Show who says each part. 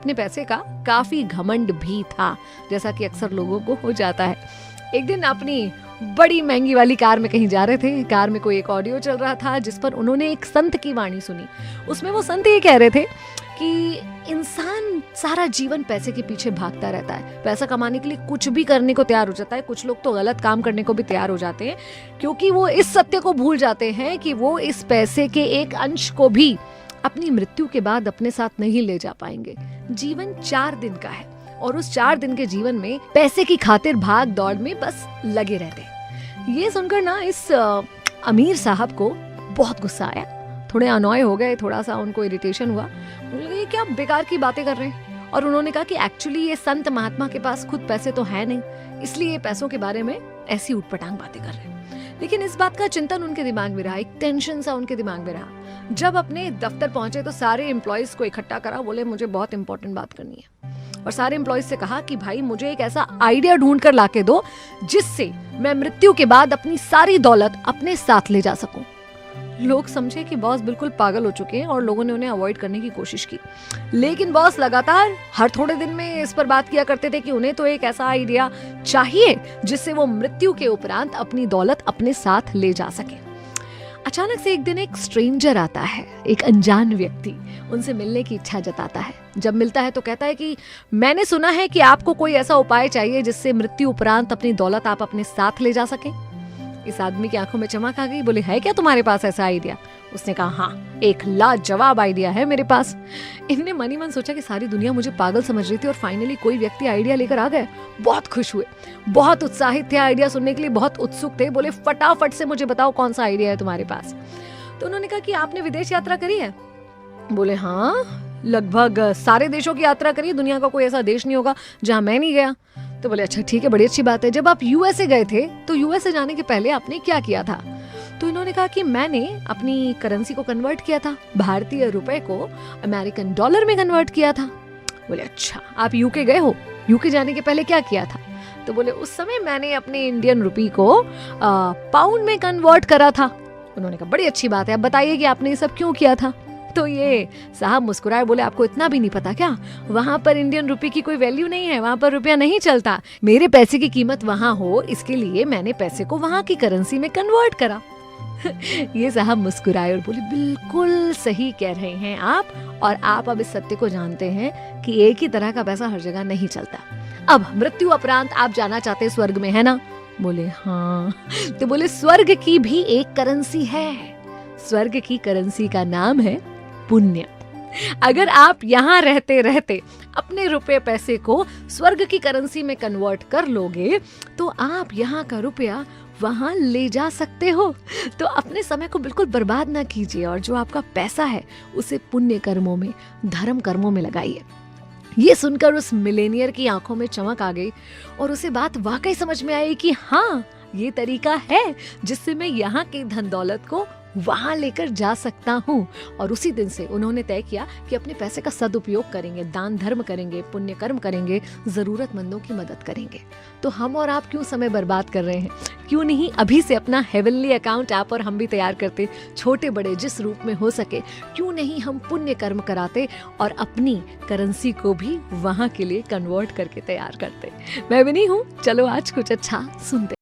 Speaker 1: अपने पैसे का काफी घमंड भी था, जैसा कि अक्सर लोगों को हो जाता है। एक दिन अपनी बड़ी महंगी वाली कार में कहीं जा रहे थे। कार में कोई एक ऑडियो चल रहा था जिस पर उन्होंने एक संत की वाणी सुनी। उसमें वो संत ये कह रहे थे कि इंसान सारा जीवन पैसे के पीछे भागता रहता है, पैसा कमाने के लिए कुछ भी करने को तैयार हो जाता है। कुछ लोग तो गलत काम करने को भी तैयार हो जाते हैं, क्योंकि वो इस सत्य को भूल जाते हैं कि वो इस पैसे के एक अंश को भी अपनी मृत्यु के बाद अपने साथ नहीं ले जा पाएंगे। जीवन 4 दिन का है और उस 4 दिन के जीवन में पैसे की खातिर भाग दौड़ में बस लगे रहते। ये सुनकर ना इस अमीर साहब को बहुत गुस्सा आया, थोड़े अनॉय हो गए, थोड़ा सा उनको इरिटेशन हुआ। ये क्या बेकार की बातें कर रहे हैं। और उन्होंने कहा कि एक्चुअली ये संत महात्मा के पास खुद पैसे तो है नहीं, इसलिए पैसों के बारे में ऐसी उटपटांग बातें कर रहे हैं। लेकिन इस बात का चिंतन उनके दिमाग में रहा, एक टेंशन सा उनके दिमाग में रहा। जब अपने दफ्तर पहुंचे तो सारे एम्प्लॉयज को इकट्ठा करा, बोले मुझे बहुत इंपॉर्टेंट बात करनी है। और सारे एम्प्लॉयज से कहा कि भाई मुझे एक ऐसा आइडिया ढूंढ कर लाके दो जिससे मैं मृत्यु के बाद अपनी सारी दौलत अपने साथ ले जा सकूं। लोग समझे कि बॉस बिल्कुल पागल हो चुके हैं और लोगों ने उन्हें अवॉइड करने की कोशिश की। लेकिन बॉस लगातार हर थोड़े दिन में इस पर बात किया करते थे कि उन्हें तो एक ऐसा आइडिया चाहिए जिससे वो मृत्यु के उपरांत अपनी दौलत अपने साथ ले जा सके। अचानक से एक दिन एक स्ट्रेंजर आता है, एक अनजान व्यक्ति उनसे मिलने की इच्छा जताता है। जब मिलता है तो कहता है कि मैंने सुना है कि आपको कोई ऐसा उपाय चाहिए जिससे मृत्यु उपरांत अपनी दौलत आप अपने साथ ले जा सके। इस आदमी की आंखों में चमक आ गई, बोले है क्या तुम्हारे पास ऐसा आइडिया? उसने कहा हाँ, एक लाजवाब आइडिया है मेरे पास। इनने मन ही मन सोचा कि सारी दुनिया मुझे पागल समझ रही थी और फाइनली कोई व्यक्ति आइडिया लेकर आ गए। बहुत खुश हुए, बहुत उत्साहित थे, आइडिया सुनने के लिए बहुत उत्सुक थे। बोले फटाफट से मुझे बताओ कौन सा आइडिया है तुम्हारे पास। तो उन्होंने कहा कि आपने विदेश यात्रा करी है? बोले हाँ, लगभग सारे देशों की यात्रा करी, दुनिया का कोई ऐसा देश नहीं होगा जहां मैं नहीं गया। तो बोले अच्छा ठीक है, बड़ी अच्छी बात है। जब आप यूएसए गए थे तो यूएसए जाने के पहले आपने क्या किया था? तो इन्होंने कहा कि मैंने अपनी करेंसी को कन्वर्ट किया था, भारतीय रुपए को अमेरिकन डॉलर में कन्वर्ट किया था। बोले अच्छा, आप यूके गए हो, यूके जाने के पहले क्या किया था? तो बोले उस समय मैंने अपने इंडियन रुपी को पाउंड में कन्वर्ट करा था। उन्होंने कहा बड़ी अच्छी बात है, अब बताइए कि आपने ये सब क्यों किया था? तो ये साहब मुस्कुराए, बोले आपको इतना भी नहीं पता क्या? वहां पर इंडियन रुपए की कोई वैल्यू नहीं है, वहां पर रुपया नहीं चलता। मेरे पैसे की कीमत वहां हो इसके लिए मैंने पैसे को वहां की करेंसी में कन्वर्ट करा। ये साहब मुस्कुराए और बोले बिल्कुल सही कह रहे हैं आप, और आप अब इस सत्य को जानते हैं कि एक ही तरह का पैसा हर जगह नहीं चलता। अब मृत्यु उपरांत आप जाना चाहते स्वर्ग में, है ना? बोले हाँ। तो बोले स्वर्ग की भी एक करेंसी है, स्वर्ग की करेंसी का नाम है पुण्य। अगर आप यहाँ रहते रहते अपने रुपए पैसे को स्वर्ग की करेंसी में कन्वर्ट कर लोगे तो आप यहाँ का रुपया वहां ले जा सकते हो। तो अपने समय को बिल्कुल बर्बाद ना कीजिए और जो आपका पैसा है उसे पुण्य कर्मों में, धर्म कर्मों में लगाइए। ये सुनकर उस मिलेनियर की आंखों में चमक आ गई और उसे बात वाकई समझ में आई कि हाँ, ये तरीका है जिससे मैं यहाँ की धन दौलत को वहां लेकर जा सकता हूँ। और उसी दिन से उन्होंने तय किया कि अपने पैसे का सदुपयोग करेंगे, दान धर्म करेंगे, पुण्य कर्म करेंगे, जरूरतमंदों की मदद करेंगे। तो हम और आप क्यों समय बर्बाद कर रहे हैं? क्यों नहीं अभी से अपना हेवनली अकाउंट आप और हम भी तैयार करते, छोटे बड़े जिस रूप में हो सके। क्यों नहीं हम पुण्य कर्म कराते और अपनी करेंसी को भी वहां के लिए कन्वर्ट करके तैयार करते। मैं भी नहीं हूँ, चलो आज कुछ अच्छा सुनते।